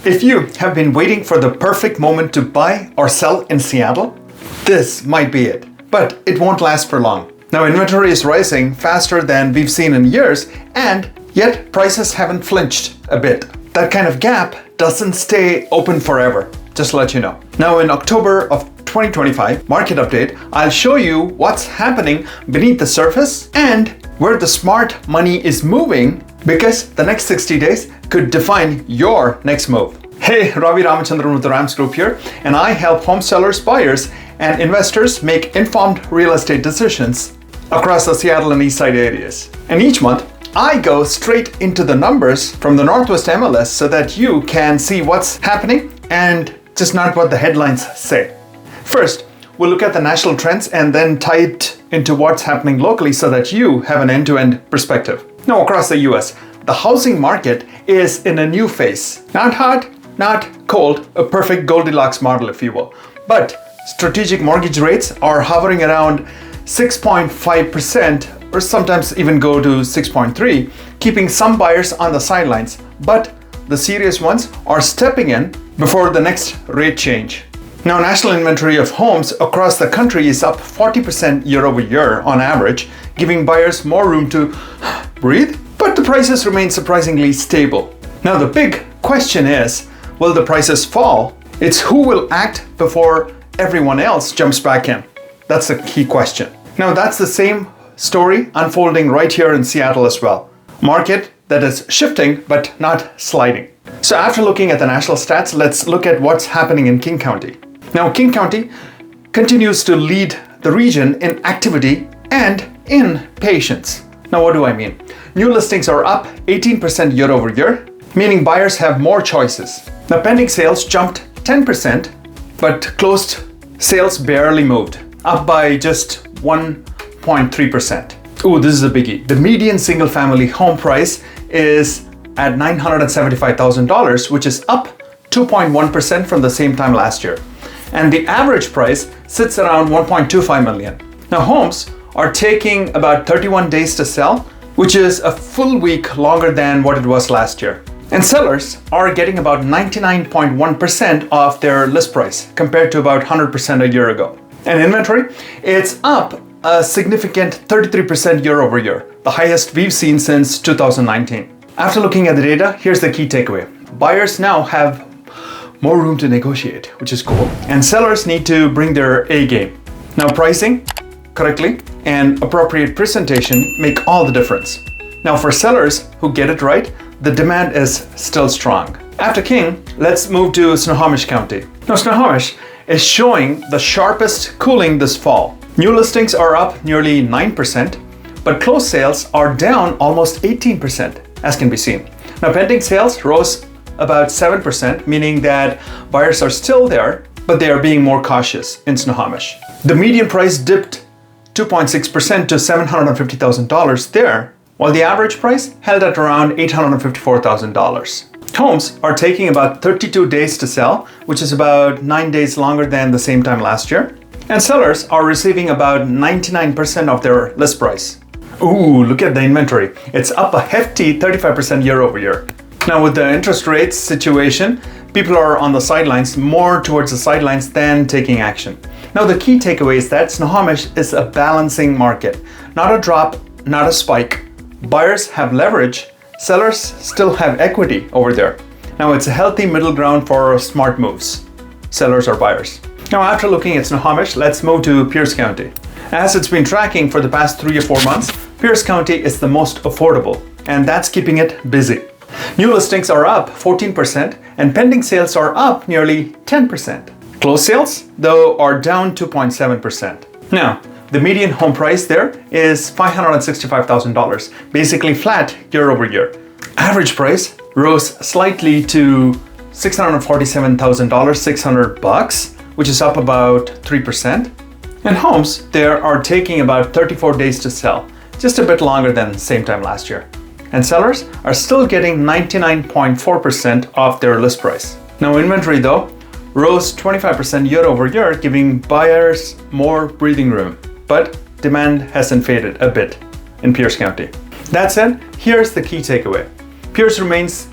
If you have been waiting for the perfect moment to buy or sell in Seattle, this might be it, but it won't last for long. Now, inventory is rising faster than we've seen in years, and yet prices haven't flinched a bit. That kind of gap doesn't stay open forever, just to let you know. Now, in October of 2025 market update, I'll show you what's happening beneath the surface and where the smart money is moving, because the next 60 days could define your next move. Hey, Ravi Ramachandran with the Rams Group here, and I help home sellers, buyers, and investors make informed real estate decisions across the Seattle and Eastside areas. And each month, I go straight into the numbers from the Northwest MLS so that you can see what's happening and just not what the headlines say. First, we'll look at the national trends and then tie it into what's happening locally so that you have an end-to-end perspective. Now, across the US, the housing market is in a new phase. Not hot, not cold, a perfect Goldilocks model, if you will. But strategic mortgage rates are hovering around 6.5% or sometimes even go to 6.3, keeping some buyers on the sidelines. But the serious ones are stepping in before the next rate change. Now, national inventory of homes across the country is up 40% year over year on average, giving buyers more room to breathe, but the prices remain surprisingly stable. Now, the big question is, will the prices fall? It's who will act before everyone else jumps back in. That's the key question. Now, that's the same story unfolding right here in Seattle as well. Market that is shifting but not sliding. So after looking at the national stats, let's look at what's happening in King County. Now, King County continues to lead the region in activity and in patience. Now, what do I mean? New listings are up 18% year over year, meaning buyers have more choices. Now, pending sales jumped 10%, but closed sales barely moved, up by just 1.3%. Ooh, this is a biggie. The median single-family home price is at $975,000, which is up 2.1% from the same time last year. And the average price sits around $1.25 million. Now, homes are taking about 31 days to sell, which is a full week longer than what it was last year. And sellers are getting about 99.1% of their list price compared to about 100% a year ago. And inventory, it's up a significant 33% year over year, the highest we've seen since 2019. After looking at the data, here's the key takeaway. Buyers now have more room to negotiate, which is cool, and sellers need to bring their A game. Now, pricing correctly and appropriate presentation make all the difference. Now, for sellers who get it right, the demand is still strong. After King, let's move to Snohomish County. Now, Snohomish is showing the sharpest cooling this fall. New listings are up nearly 9%, but closed sales are down almost 18%, as can be seen. Now, pending sales rose about 7%, meaning that buyers are still there, but they are being more cautious in Snohomish. The median price dipped 2.6% to $750,000 there, while the average price held at around $854,000. Homes are taking about 32 days to sell, which is about 9 days longer than the same time last year. And sellers are receiving about 99% of their list price. Ooh, look at the inventory. It's up a hefty 35% year over year. Now, with the interest rates situation, people are on the sidelines, more towards the sidelines than taking action. Now, the key takeaway is that Snohomish is a balancing market, not a drop, not a spike. Buyers have leverage, sellers still have equity over there. Now, it's a healthy middle ground for smart moves. Sellers are buyers. Now, after looking at Snohomish, let's move to Pierce County. As it's been tracking for the past 3 or 4 months, Pierce County is the most affordable, and that's keeping it busy. New listings are up 14%, and pending sales are up nearly 10%. Closed sales, though, are down 2.7%. Now, the median home price there is $565,000, basically flat year over year. Average price rose slightly to $647,000, $600, which is up about 3%. And homes there are taking about 34 days to sell, just a bit longer than same time last year. And sellers are still getting 99.4% of their list price. Now, inventory though rose 25% year over year, giving buyers more breathing room. But demand hasn't faded a bit in Pierce County. That said, here's the key takeaway. Pierce remains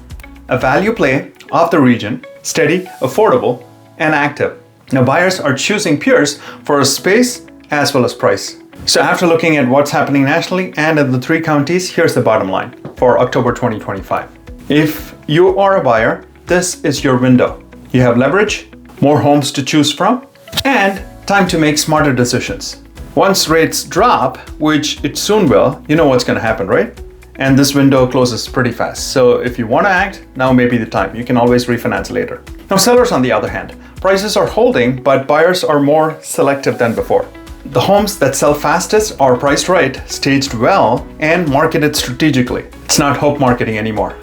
a value play of the region, steady, affordable, and active. Now buyers are choosing Pierce for a space as well as price. So after looking at what's happening nationally and in the 3 counties, here's the bottom line for October 2025. If you are a buyer, this is your window. You have leverage, more homes to choose from, and time to make smarter decisions. Once rates drop, which it soon will, you know what's going to happen, right? And this window closes pretty fast. So if you want to act, now may be the time. You can always refinance later. Now sellers on the other hand, prices are holding, but buyers are more selective than before. The homes that sell fastest are priced right, staged well, and marketed strategically. It's not hope marketing anymore.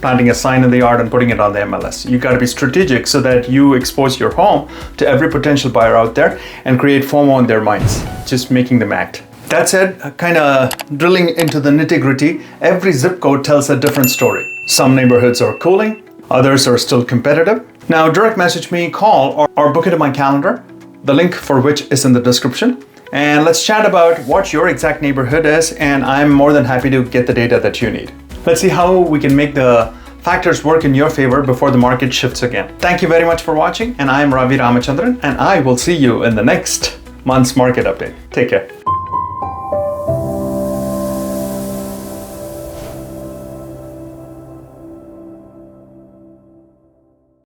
Planting a sign in the yard and putting it on the MLS. You got to be strategic so that you expose your home to every potential buyer out there and create FOMO in their minds, just making them act. That said, kind of drilling into the nitty-gritty, every zip code tells a different story. Some neighborhoods are cooling, others are still competitive. Now direct message me, call, or book it in my calendar, the link for which is in the description. And let's chat about what your exact neighborhood is, and I'm more than happy to get the data that you need. Let's see how we can make the factors work in your favor before the market shifts again. Thank you very much for watching, and I'm Ravi Ramachandran, and I will see you in the next month's market update. Take care.